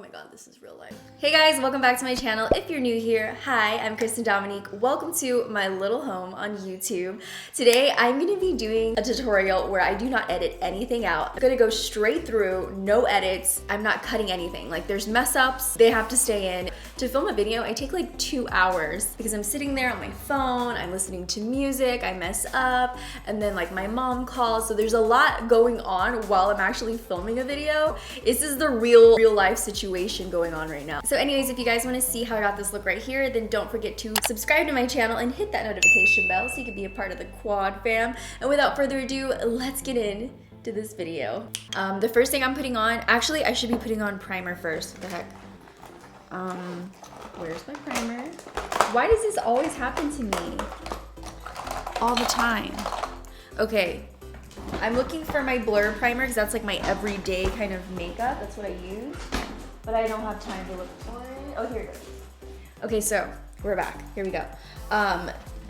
my god, this is real life. Hey guys, welcome back to my channel. If you're new here, hi, I'm Christen Dominique. Welcome to my little home on YouTube. Today, I'm gonna be doing a tutorial where I do not edit anything out. I'm gonna go straight through, no edits. I'm not cutting anything. Like there's mess ups, they have to stay in. To film a video, I take like 2 hours because I'm sitting there on my phone, I'm listening to music, I mess up, and then like my mom calls. So there's a lot going on while I'm actually filming a video. This is the real life situation going on right now. So anyways, if you guys want to see how I got this look right here, then don't forget to subscribe to my channel and hit that notification bell so you can be a part of the quad fam. And without further ado, let's get into this video. The first thing I'm putting on, actually I should be putting on primer first. What the heck? Where's my primer? Why does this always happen to me? All the time. Okay, I'm looking for my blur primer because that's like my everyday kind of makeup. That's what I use, but I don't have time to look for it. Oh, here it is. Okay, so we're back. Here we go.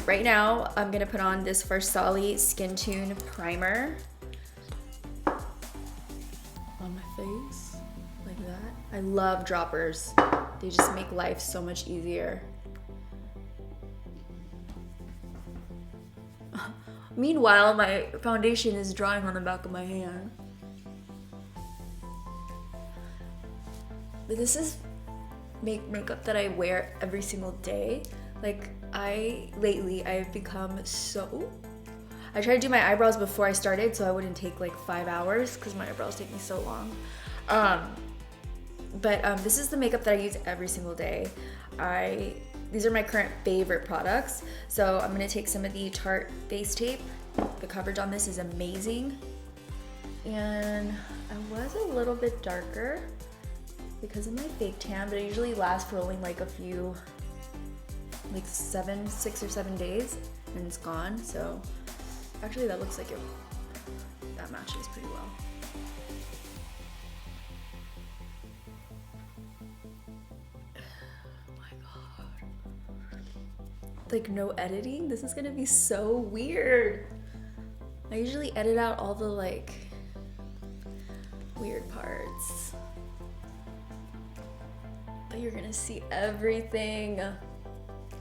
Right now, I'm gonna put on this Farsali Skintune primer on my face, like that. I love droppers. They just make life so much easier. Meanwhile, my foundation is drying on the back of my hand. But this is makeup that I wear every single day. Like lately I've become so... I tried to do my eyebrows before I started so I wouldn't take like 5 hours because my eyebrows take me so long. This is the makeup that I use every single day. These are my current favorite products. So I'm gonna take some of the Tarte Facetape. The coverage on this is amazing. And I was a little bit darker because of my fake tan, but it usually lasts for only like a few, like 6 or 7 days and it's gone. So actually that looks like that matches pretty well. Like no editing. This is gonna be so weird. I usually edit out all the like weird parts, but you're gonna see everything.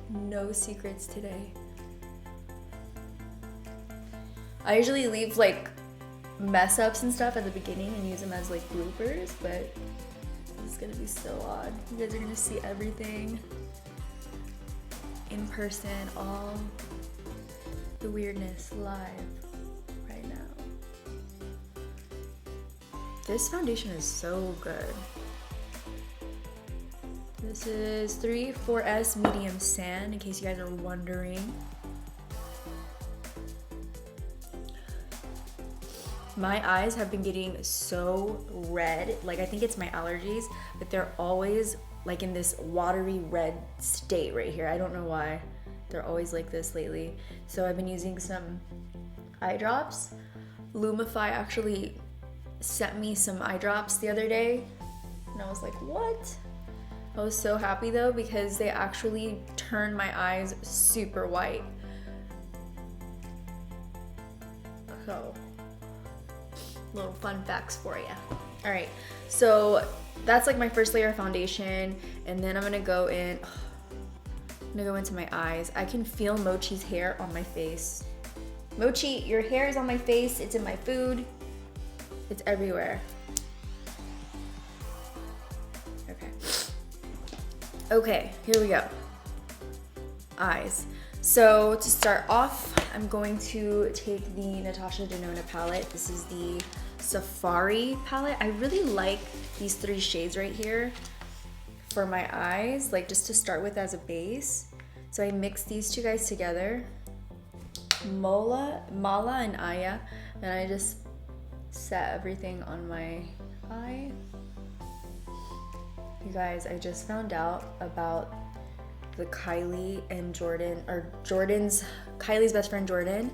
No secrets today. I usually leave like mess ups and stuff at the beginning and use them as like bloopers, but this is gonna be so odd. You guys are gonna see everything in person, all the weirdness live right now. This foundation is so good. This is 4S Medium Sand, in case you guys are wondering. My eyes have been getting so red, like I think it's my allergies, but they're always like in this watery red state right here. I don't know why. They're always like this lately. So I've been using some eye drops. Lumify actually sent me some eye drops the other day and I was like, what? I was so happy though because they actually turned my eyes super white. So, little fun facts for you. All right, so that's like my first layer of foundation, and then I'm gonna go into my eyes. I can feel Mochi's hair on my face. Mochi, your hair is on my face, it's in my food, it's everywhere. Okay, here we go. Eyes. So to start off, I'm going to take the Natasha palette. This is the Safari palette. I really like these 3 shades right here for my eyes, like just to start with as a base. So I mix these 2 guys together, Mala and Aya, and I just set everything on my eye. You guys, I just found out about the Kylie and Jordan, or Kylie's best friend Jordan,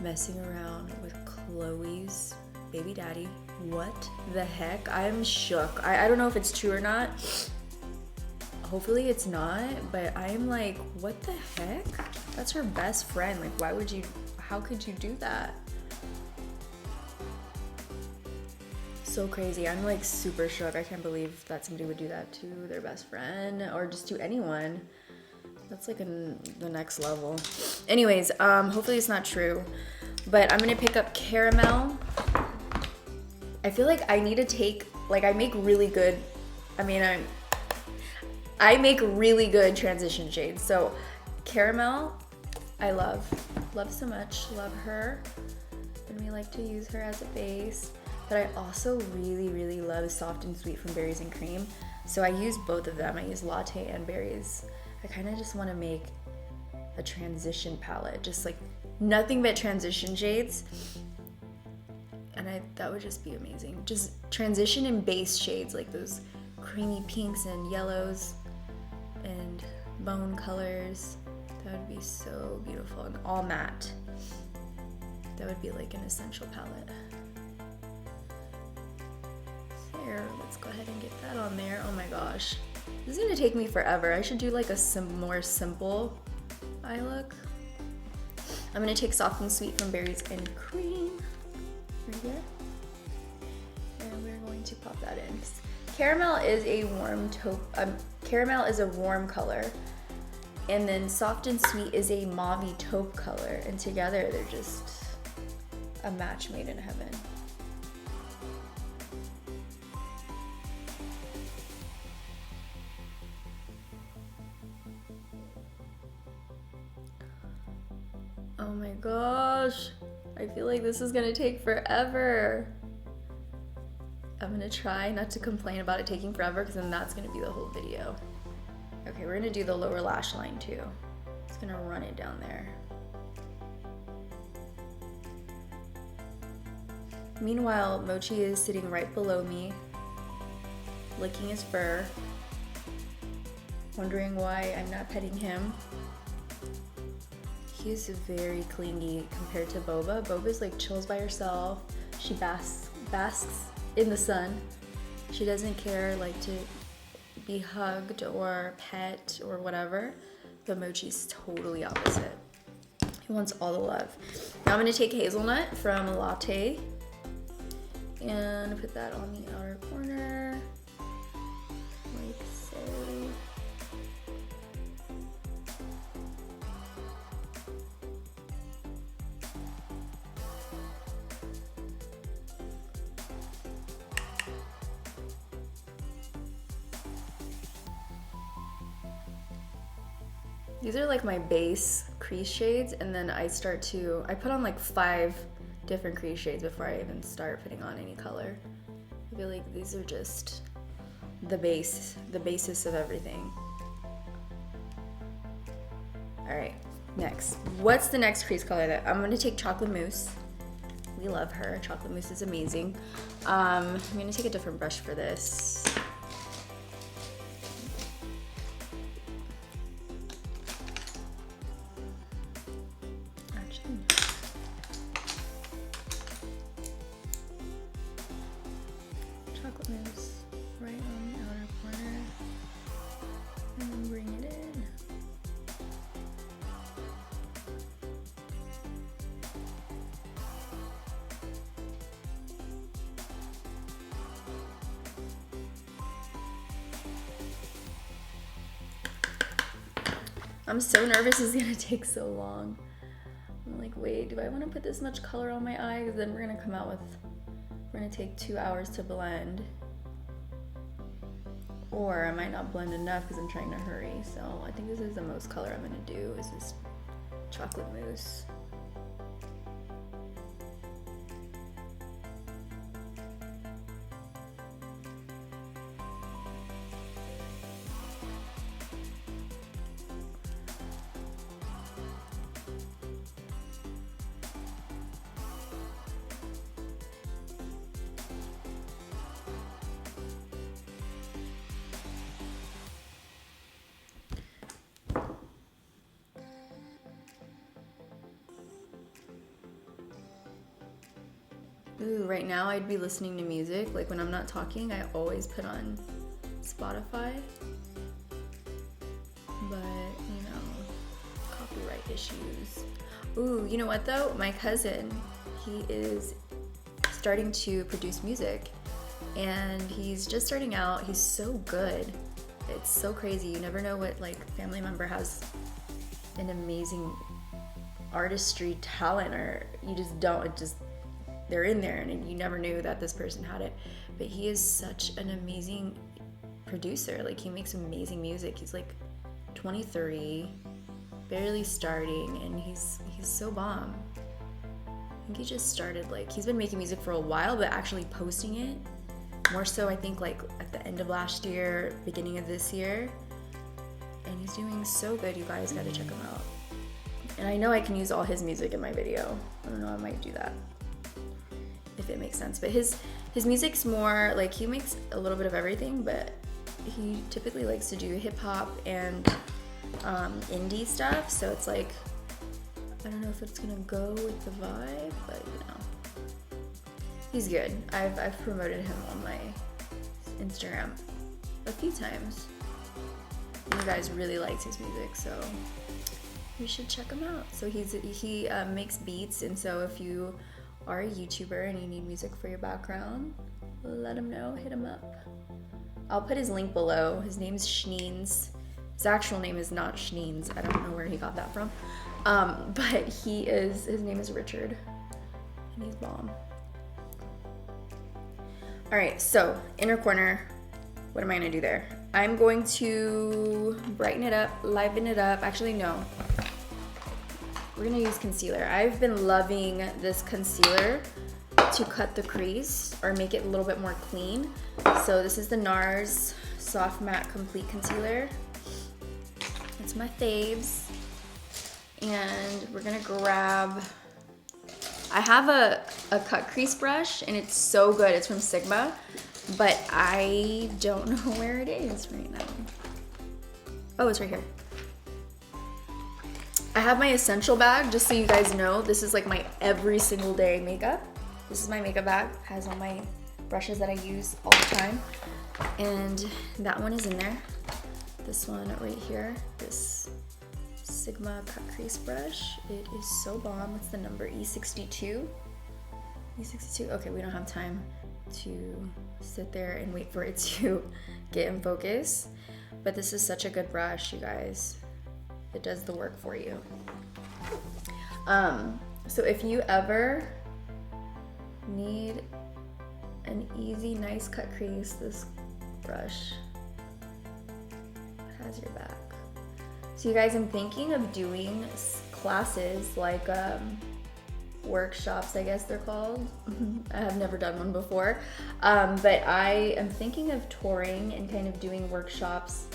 messing around with Chloe's baby daddy. What the heck? I'm shook. I don't know if it's true or not. Hopefully it's not, but I'm like, what the heck? That's her best friend. Like, how could you do that? So crazy. I'm like super shook. I can't believe that somebody would do that to their best friend or just to anyone. That's like the next level. Anyways, hopefully it's not true. But I'm gonna pick up Caramel. I feel like I need to take, like I make really good, I make really good transition shades. So Caramel, I love so much, love her. And we like to use her as a base. But I also really love Soft and Sweet from Berries and Cream. So I use both of them. I use Latte and Berries. I kind of just want to make a transition palette, just like nothing but transition shades. And that would just be amazing. Just transition and base shades, like those creamy pinks and yellows and bone colors. That would be so beautiful, and all matte. That would be like an essential palette. There, let's go ahead and get that on there. Oh my gosh. This is gonna take me forever. I should do like a more simple eye look. I'm gonna take Soft and Sweet from Berries and Cream right here. And we're going to pop that in. Caramel is a warm taupe, Caramel is a warm color. And then Soft and Sweet is a mauvey taupe color. And together they're just a match made in heaven. Oh my gosh, I feel like this is gonna take forever. I'm gonna try not to complain about it taking forever, because then that's gonna be the whole video. Okay, we're gonna do the lower lash line too. Just gonna run it down there. Meanwhile, Mochi is sitting right below me, licking his fur, wondering why I'm not petting him. He's very clingy compared to Boba. Boba's like chills by herself. She basks in the sun. She doesn't care like to be hugged or pet or whatever. But Mochi's totally opposite. He wants all the love. Now I'm gonna take Hazelnut from Latte and put that on the outer corner, like so. These are like my base crease shades, and then I put on like 5 different crease shades before I even start putting on any color. I feel like these are just the basis of everything. All right, next. What's the next crease color that I'm gonna take? Chocolate Mousse. We love her. Chocolate Mousse is amazing. I'm gonna take a different brush for this. I'm so nervous it's gonna take so long. I'm like, wait, do I want to put this much color on my eye? Because then we're gonna take 2 hours to blend. Or I might not blend enough because I'm trying to hurry. So I think this is the most color I'm gonna do, is this Chocolate Mousse. Ooh, right now I'd be listening to music. Like when I'm not talking, I always put on Spotify. But, you know, copyright issues. Ooh, you know what though? My cousin, he is starting to produce music. and he's just starting out. He's so good. It's so crazy. You never know what like family member has an amazing artistry talent, or you just don't. It just, they're in there and you never knew that this person had it. But he is such an amazing producer. Like, he makes amazing music. He's like 23, barely starting, and he's so bomb. I think he just started, like, he's been making music for a while, but actually posting it more so, I think, like at the end of last year, beginning of this year. And he's doing so good. You guys gotta check him out. And I know I can use all his music in my video. I don't know, I might do that if it makes sense. But his music's more like, he makes a little bit of everything, but he typically likes to do hip hop and indie stuff. So it's like, I don't know if it's gonna go with the vibe, but you know, he's good. I've promoted him on my Instagram a few times. You guys really liked his music, so you should check him out. So he makes beats, and so if you are a YouTuber and you need music for your background, let him know, hit him up. I'll put his link below. His name's Shneens. His actual name is not Shneens. I don't know where he got that from. But his name is Richard, and he's bomb. All right, so inner corner, what am I gonna do there? I'm going to brighten it up, liven it up. Actually, no. We're gonna use concealer. I've been loving this concealer to cut the crease or make it a little bit more clean. So this is the NARS Soft Matte Complete Concealer. It's my faves. And we're gonna grab, I have a cut crease brush, and it's so good. It's from Sigma, but I don't know where it is right now. Oh, it's right here. I have my essential bag, just so you guys know. This is like my every single day makeup. This is my makeup bag. It has all my brushes that I use all the time. And that one is in there. This one right here, this Sigma cut crease brush. It is so bomb. It's the number E62. E62, okay, we don't have time to sit there and wait for it to get in focus. But this is such a good brush, you guys. It does the work for you. So if you ever need an easy, nice cut crease, this brush has your back. So you guys, I'm thinking of doing classes like workshops, I guess they're called. I have never done one before, but I am thinking of touring and kind of doing workshops.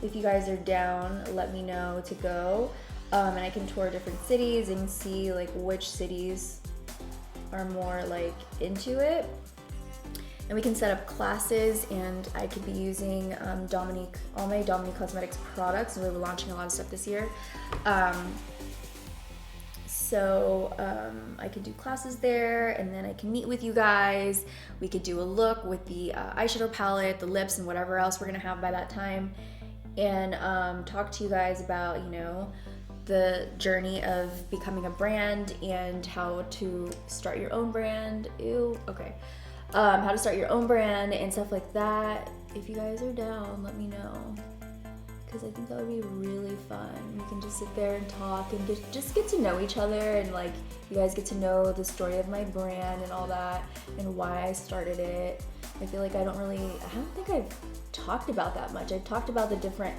If you guys are down, let me know to go, and I can tour different cities and see like which cities are more like into it. And we can set up classes, and I could be using all my Dominique Cosmetics products, and we were launching a lot of stuff this year. So I could do classes there, and then I can meet with you guys. We could do a look with the eyeshadow palette, the lips, and whatever else we're gonna have by that time, and talk to you guys about, you know, the journey of becoming a brand and how to start your own brand. Ew, okay. How to start your own brand and stuff like that. If you guys are down, let me know, because I think that would be really fun. We can just sit there and talk and just get to know each other, and like you guys get to know the story of my brand and all that, and why I started it. I feel like I don't think I've talked about that much. I've talked about the different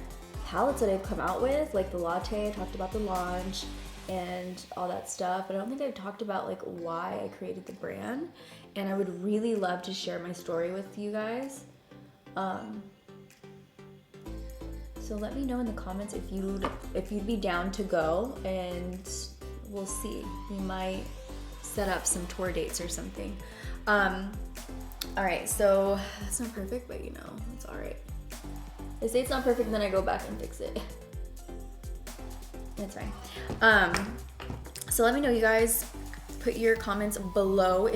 palettes that I've come out with, like the Latte. I talked about the launch and all that stuff, but I don't think I've talked about like why I created the brand. And I would really love to share my story with you guys. So let me know in the comments if you'd be down to go, and we'll see. We might set up some tour dates or something. All right, so that's not perfect, but you know, it's all right. I say it's not perfect, then I go back and fix it. It's fine. So let me know, you guys. Put your comments below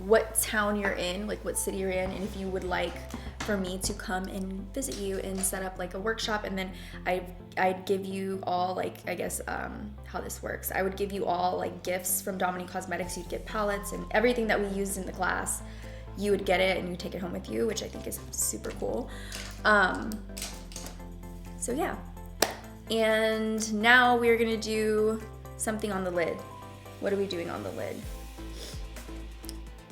what town you're in, like what city you're in, and if you would like for me to come and visit you and set up like a workshop, and then I'd give you all, like, I guess how this works. I would give you all like gifts from Dominique Cosmetics. You'd get palettes and everything that we used in the class. you would get it and you take it home with you, which I think is super cool. So yeah. And now we're gonna do something on the lid. What are we doing on the lid?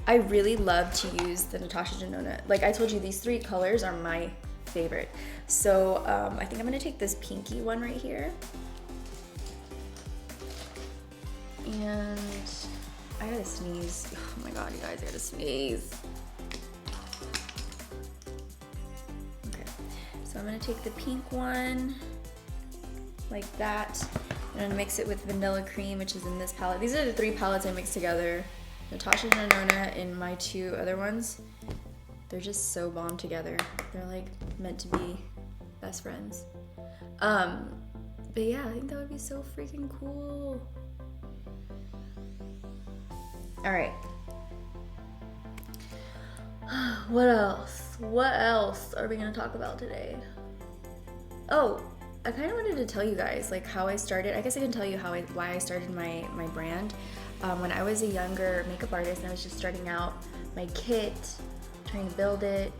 I really love to use the Natasha Denona. Like I told you, these 3 colors are my favorite. So I think I'm gonna take this pinky one right here. And I gotta sneeze. Oh my God, you guys, I gotta sneeze. Okay, so I'm gonna take the pink one like that. I'm gonna mix it with vanilla cream, which is in this palette. These are the 3 palettes I mixed together. Natasha Denona and my 2 other ones. They're just so bomb together. They're like meant to be best friends. But yeah, I think that would be so freaking cool. All right. What else? What else are we gonna talk about today? Oh, I kind of wanted to tell you guys like how I started. I guess I can tell you why I started my brand. When I was a younger makeup artist and I was just starting out my kit, trying to build it,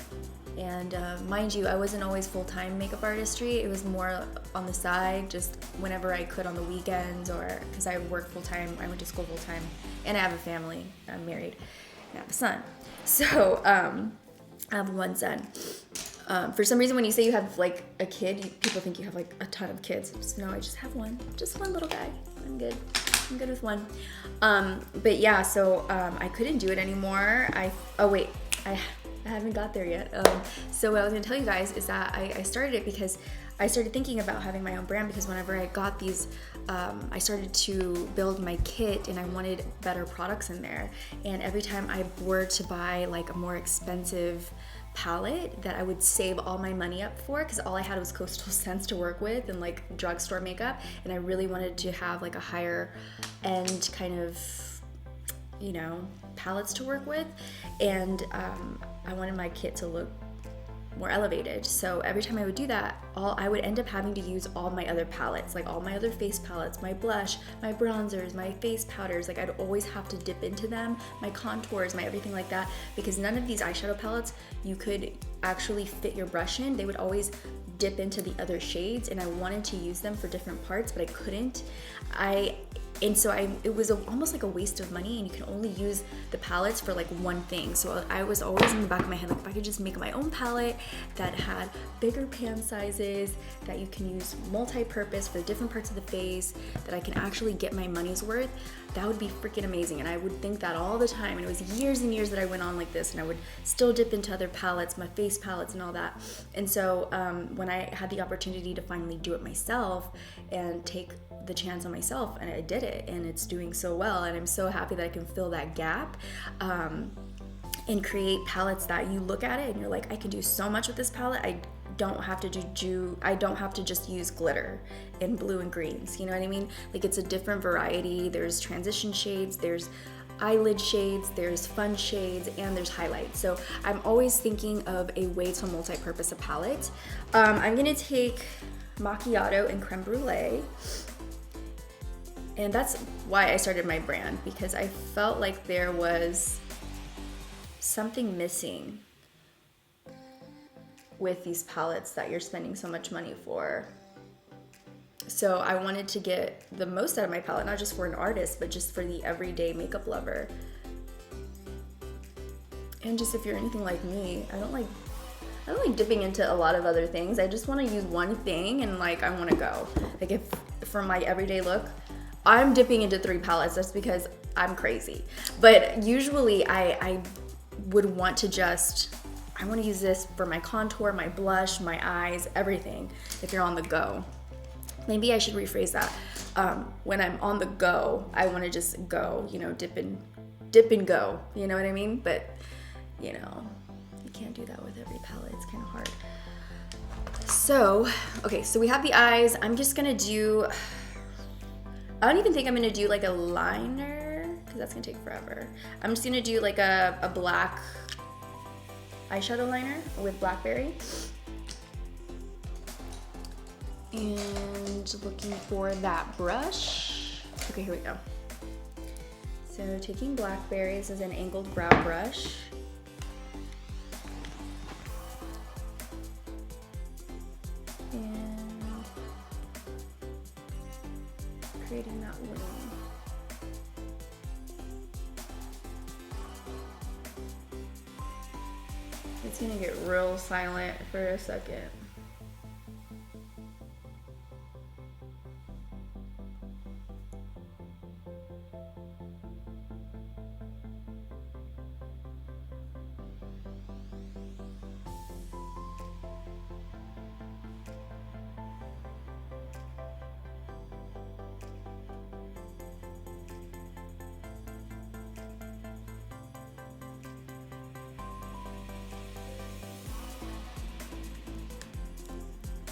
and mind you, I wasn't always full-time makeup artistry. It was more on the side, just whenever I could on the weekends, or because I work full-time, I went to school full-time, and I have a family. I'm married, and I have a son. So I have 1 son. For some reason, when you say you have like a kid, people think you have like a ton of kids. So, no, I just have one little guy. I'm good with 1. But yeah, so I couldn't do it anymore. Oh wait, I haven't got there yet. So what I was gonna tell you guys is that I started it because I started thinking about having my own brand, because whenever I got these, I started to build my kit and I wanted better products in there. And every time I were to buy like a more expensive palette that I would save all my money up for, because all I had was Coastal Scents to work with and like drugstore makeup, and I really wanted to have like a higher end kind of, you know, palettes to work with, and I wanted my kit to look more elevated. So every time I would do that, I would end up having to use all my other palettes, like all my other face palettes, my blush, my bronzers, my face powders. Like I'd always have to dip into them, my contours, my everything like that, because none of these eyeshadow palettes you could actually fit your brush in. They would always dip into the other shades, and I wanted to use them for different parts, but I couldn't. It was almost like a waste of money, and you can only use the palettes for like one thing. So I was always in the back of my head, like if I could just make my own palette that had bigger pan sizes, that you can use multi-purpose for different parts of the face, that I can actually get my money's worth, that would be freaking amazing. And I would think that all the time, and it was years and years that I went on like this, and I would still dip into other palettes, my face palettes and all that. And so when I had the opportunity to finally do it myself and take the chance on myself, and I did it, and it's doing so well, and I'm so happy that I can fill that gap and create palettes that you look at it and you're like, I can do so much with this palette. I don't have to just use glitter and blue and greens, you know what I mean? Like it's a different variety. There's transition shades, there's eyelid shades, there's fun shades, and there's highlights. So I'm always thinking of a way to multi-purpose a palette. I'm gonna take Macchiato and Creme Brulee. And that's why I started my brand, because I felt like there was something missing with these palettes that you're spending so much money for. So I wanted to get the most out of my palette, not just for an artist, but just for the everyday makeup lover. And just if you're anything like me, I don't like dipping into a lot of other things. I just want to use one thing and like I want to go. Like if for my everyday look, I'm dipping into 3 palettes. That's because I'm crazy. But usually I would want to I want to use this for my contour, my blush, my eyes, everything, if you're on the go. Maybe I should rephrase that. When I'm on the go, I want to just go, you know, dip and go, you know what I mean? But, you know, you can't do that with every palette. It's kind of hard. So, okay, so we have the eyes. I'm just going to do, I don't even think I'm going to do like a liner, because that's going to take forever. I'm just going to do like a black eyeshadow liner with Blackberry. And looking for that brush. Okay, here we go. So taking Blackberry, this is an angled brow brush. activating that wing. It's gonna get real silent for a second.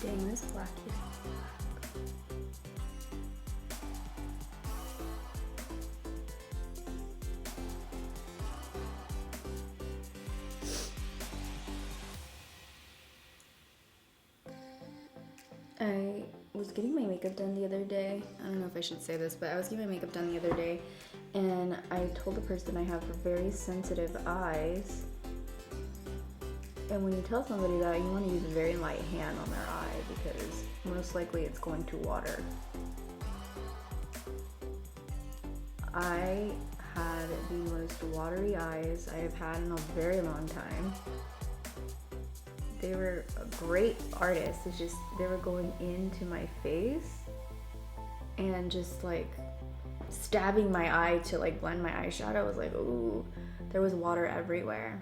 Dang, this black is I was getting my makeup done the other day. I don't know if I should say this, but I was getting my makeup done the other day, and I told the person I have very sensitive eyes. And when you tell somebody that, you want to use a very light hand on their eye because most likely it's going to water. I had the most watery eyes I have had in a very long time. They were a great artist. It's just they were going into my face and just like stabbing my eye to like blend my eyeshadow. I was like, ooh, there was water everywhere.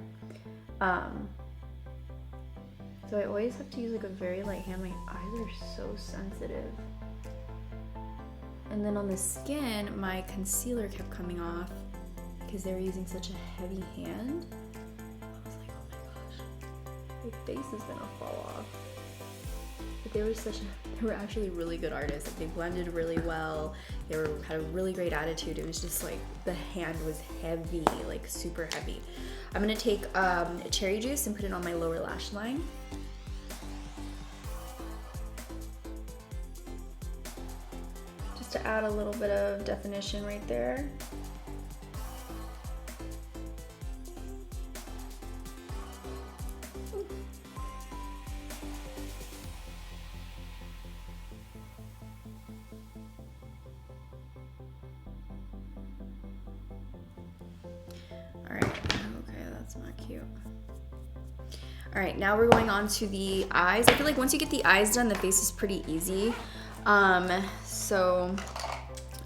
So I always have to use like a very light hand. My eyes are so sensitive. And then on the skin, my concealer kept coming off because they were using such a heavy hand. I was like, oh my gosh, my face is gonna fall off. But they were actually really good artists. Like, they blended really well. They had a really great attitude. It was just like the hand was heavy, like super heavy. I'm gonna take cherry juice and put it on my lower lash line. Just to add a little bit of definition right there. All right, now we're going on to the eyes. I feel like once you get the eyes done, the face is pretty easy. So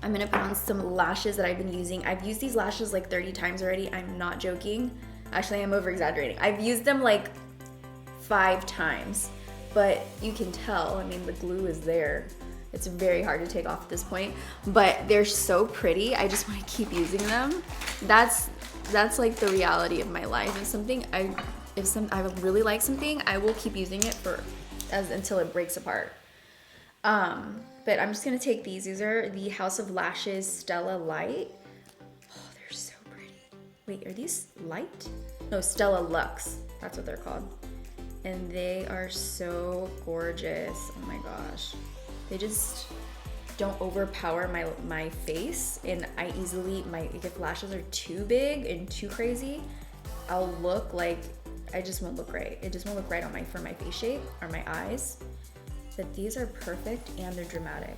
I'm gonna put on some lashes that I've been using. I've used these lashes like 30 times already. I'm not joking. Actually, I'm over exaggerating. I've used them like 5 times, but you can tell, I mean, the glue is there. It's very hard to take off at this point, but they're so pretty. I just want to keep using them. That's like the reality of my life. If I really like something, I will keep using it until it breaks apart. But I'm just gonna take these. These are the House of Lashes Stella Light. Oh, they're so pretty. Wait, are these light? No, Stella Luxe. That's what they're called. And they are so gorgeous. Oh my gosh. They just don't overpower my face, and if lashes are too big and too crazy, I'll look like I just won't look right. It just won't look right for my face shape or my eyes. But these are perfect and they're dramatic.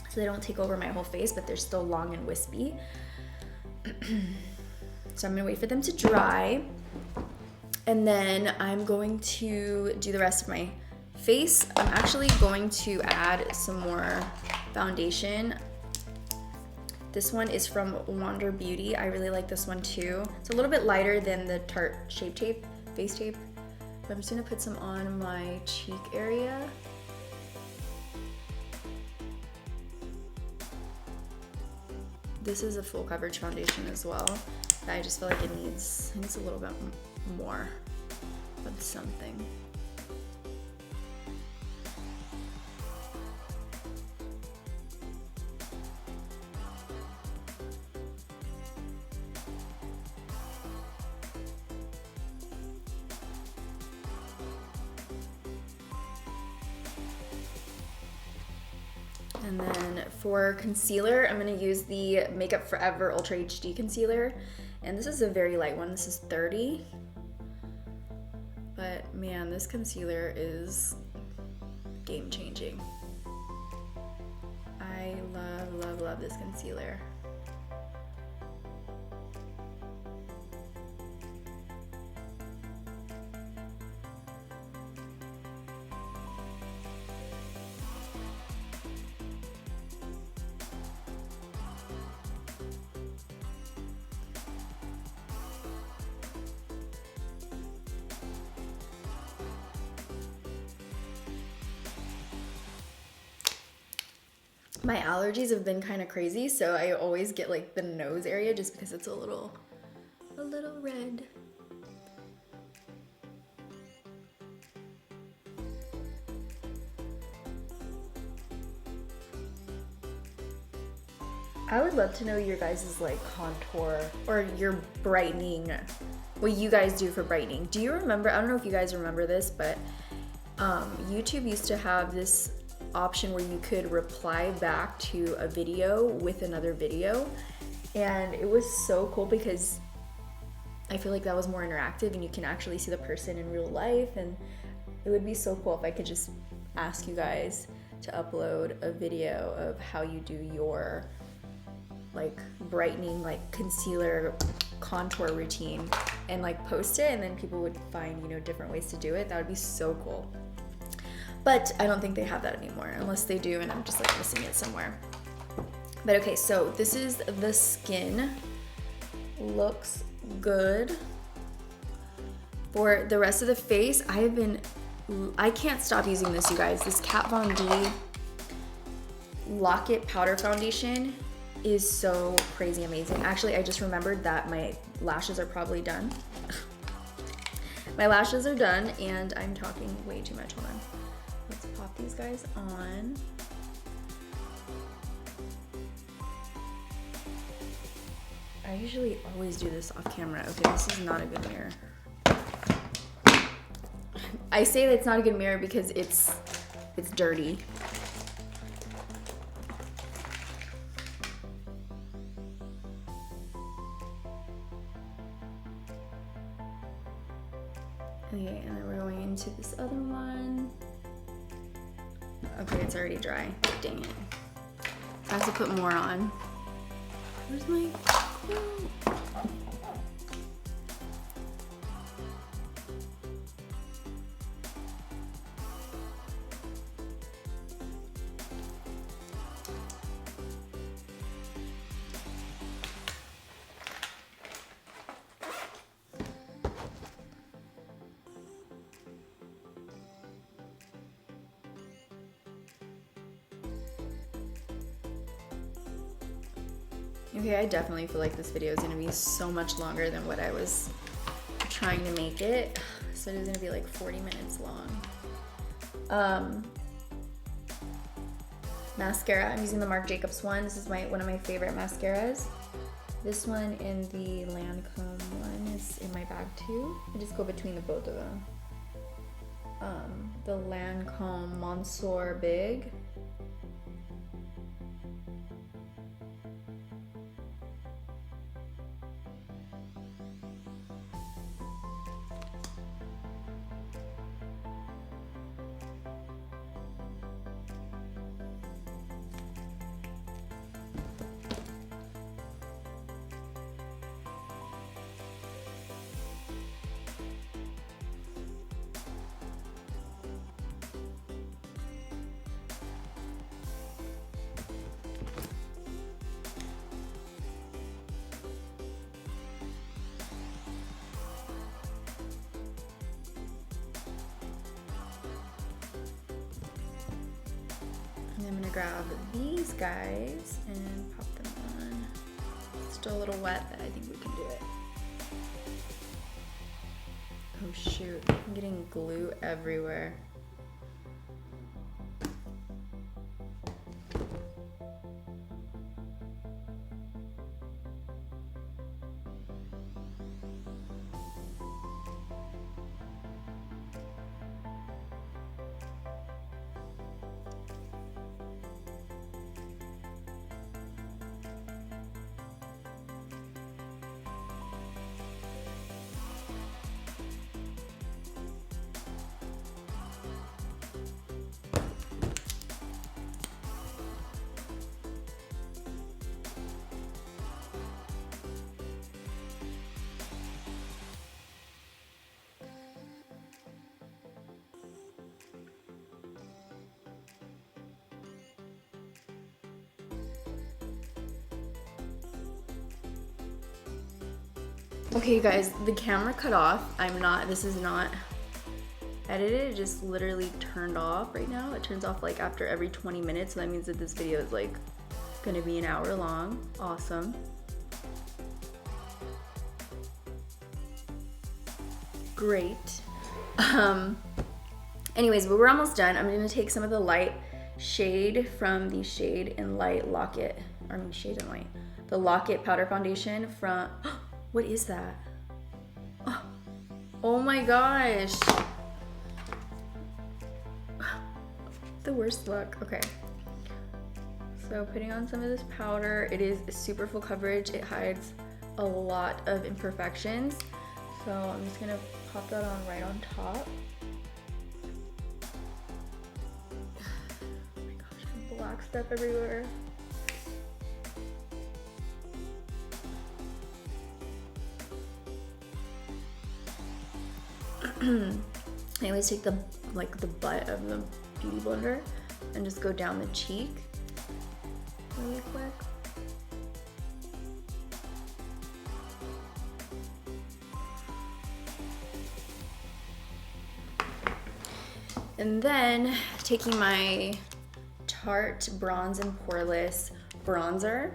So they don't take over my whole face, but they're still long and wispy. So I'm gonna wait for them to dry. And then I'm going to do the rest of my face. I'm actually going to add some more foundation. This one is from Wander Beauty. I really like this one too. It's a little bit lighter than the Tarte Shape Tape, Face Tape. But I'm just gonna put some on my cheek area. This is a full coverage foundation as well. I just feel like it needs a little bit more of something. And then for concealer, I'm gonna use the Makeup Forever Ultra HD Concealer. And this is a very light one, this is 30. But man, this concealer is game changing. I love, love, love this concealer. My allergies have been kind of crazy, so I always get like the nose area just because it's a little red. I would love to know your guys' like contour or your brightening, what you guys do for brightening. Do you remember, I don't know if you guys remember this, but YouTube used to have this option where you could reply back to a video with another video, and it was so cool because I feel like that was more interactive and you can actually see the person in real life, and it would be so cool if I could just ask you guys to upload a video of how you do your like brightening, like concealer contour routine, and like post it, and then people would find, you know, different ways to do it. That would be so cool. But I don't think they have that anymore, unless they do and I'm just like missing it somewhere. But okay, so this is the skin. Looks good. For the rest of the face, I can't stop using this, you guys. This Kat Von D Lock-It Powder Foundation is so crazy amazing. Actually, I just remembered that my lashes are probably done. My lashes are done and I'm talking way too much. Hold on. Let's pop these guys on. I usually always do this off camera. Okay, this is not a good mirror. I say that it's not a good mirror because it's dirty. Okay, and then we're going into this other one. Okay, it's already dry. Dang it. I have to put more on. Where's my glue? Okay, I definitely feel like this video is gonna be so much longer than what I was trying to make it. So it is gonna be like 40 minutes long. Mascara, I'm using the Marc Jacobs one. This is one of my favorite mascaras. This one and the Lancome one is in my bag too. I just go between the both of them. The Lancome Monsieur Big. And I'm gonna grab these guys and pop them on. Still a little wet, but I think we can do it. Oh shoot, I'm getting glue everywhere. Okay, you guys, the camera cut off. This is not edited, it just literally turned off right now. It turns off like after every 20 minutes, so that means that this video is like gonna be an hour long. Awesome. Great. Anyways, but we're almost done. I'm gonna take some of the light shade from the Shade and Light Locket, Shade and Light. The Locket powder foundation from, what is that? Oh my gosh. The worst luck. Okay. So putting on some of this powder. It is super full coverage. It hides a lot of imperfections. So I'm just gonna pop that on right on top. Oh my gosh, I have black stuff everywhere. I always take the butt of the beauty blender and just go down the cheek really quick. And then taking my Tarte Bronze and Poreless bronzer,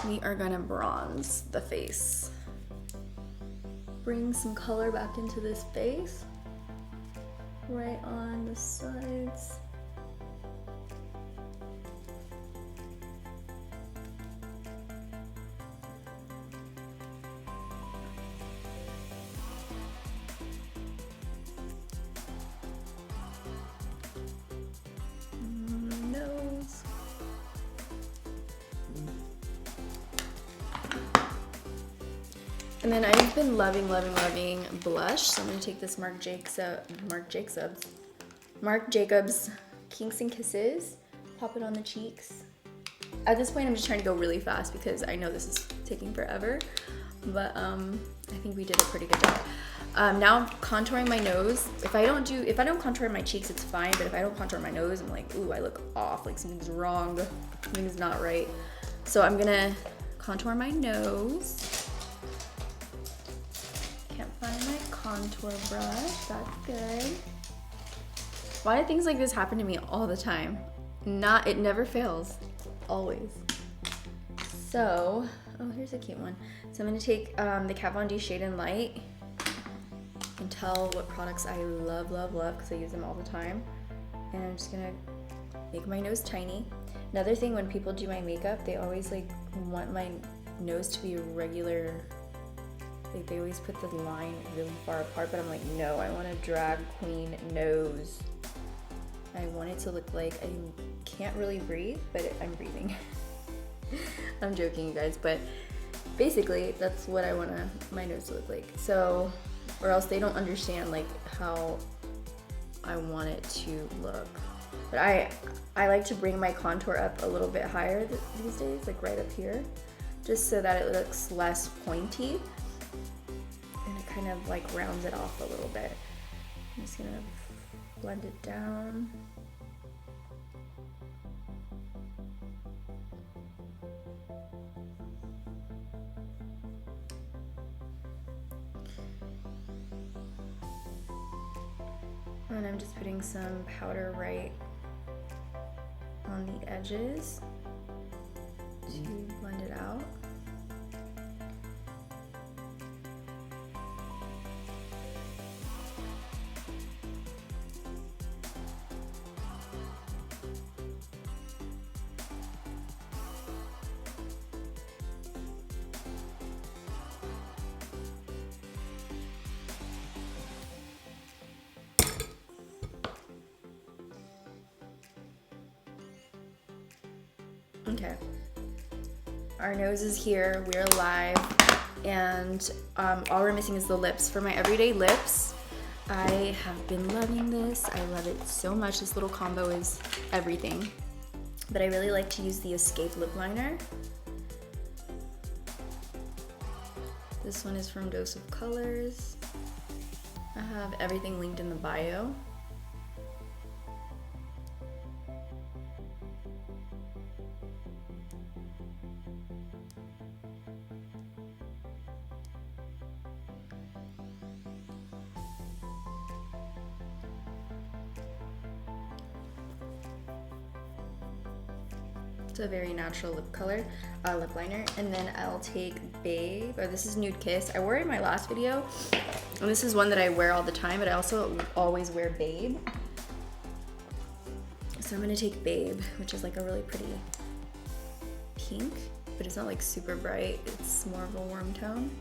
we are gonna bronze the face. Bring some color back into this face, right on the sides. Nose. And then I've been loving blush. So I'm gonna take this Marc Jacobs Kinks and Kisses, pop it on the cheeks. At this point, I'm just trying to go really fast because I know this is taking forever, but I think we did a pretty good job. Now I'm contouring my nose. If I don't contour my cheeks, it's fine, but if I don't contour my nose, I'm like, ooh, I look off, like something's wrong, something's not right. So I'm gonna contour my nose. Can't find my contour brush, that's good. Why do things like this happen to me all the time? It never fails, always. So, oh, here's a cute one. So I'm gonna take the Kat Von D Shade and Light. You can tell what products I love because I use them all the time. And I'm just gonna make my nose tiny. Another thing, when people do my makeup, they always like want my nose to be a regular, like they always put the line really far apart, but I'm like, no, I want a drag queen nose. I want it to look like I can't really breathe, but I'm breathing. I'm joking, you guys, but basically that's what I want my nose to look like. So, or else they don't understand like how I want it to look. But I like to bring my contour up a little bit higher these days, like right up here, just so that it looks less pointy, and it kind of like rounds it off a little bit. I'm just gonna blend it down. And I'm just putting some powder right on the edges to blend it out. Okay, our nose is here, we're live, and all we're missing is the lips. For my everyday lips, I have been loving this. I love it so much. This little combo is everything, but I really like to use the Escape lip liner. This one is from Dose of Colors. I have everything linked in the bio. It's a very natural lip color, lip liner. And then I'll take Babe, or this is Nude Kiss. I wore it in my last video, and this is one that I wear all the time, but I also always wear Babe. So I'm gonna take Babe, which is like a really pretty pink, but it's not like super bright. It's more of a warm tone.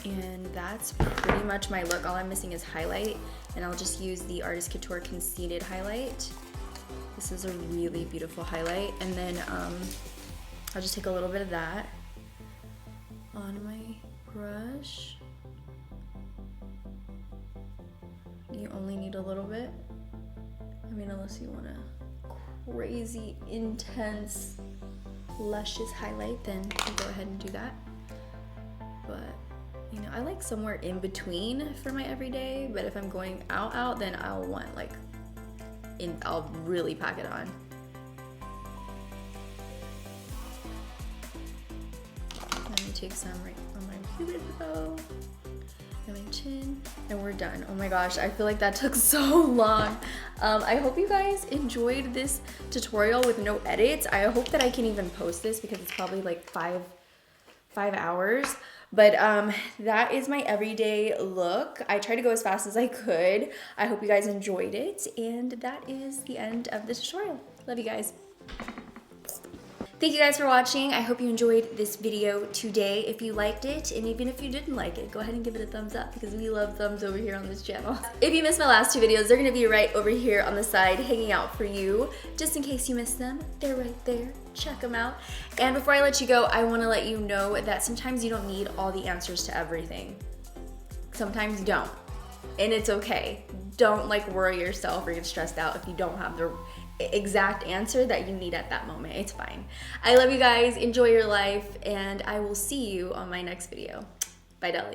And that's pretty much my look. All I'm missing is highlight, and I'll just use the Artist Couture Conceited highlight. This is a really beautiful highlight. And then I'll just take a little bit of that on my brush. You only need a little bit. I mean, unless you want a crazy, intense, luscious highlight, then you go ahead and do that. But you know, I like somewhere in between for my everyday, but if I'm going out, then I'll want like, I'll really pack it on. Let me take some right on my cupid bow and my chin, and we're done. Oh my gosh, I feel like that took so long. I hope you guys enjoyed this tutorial with no edits. I hope that I can even post this because it's probably like five hours. But that is my everyday look. I tried to go as fast as I could. I hope you guys enjoyed it, and that is the end of this tutorial. Love you guys. Thank you guys for watching. I hope you enjoyed this video today. If you liked it, and even if you didn't like it, go ahead and give it a thumbs up because we love thumbs over here on this channel. If you missed my last two videos, they're gonna be right over here on the side hanging out for you. Just in case you missed them, they're right there. Check them out. And before I let you go, I wanna let you know that sometimes you don't need all the answers to everything. Sometimes you don't, and it's okay. Don't like worry yourself or get stressed out if you don't have the exact answer that you need at that moment. It's fine. I love you guys. Enjoy your life, and I will see you on my next video. Bye, Dellies.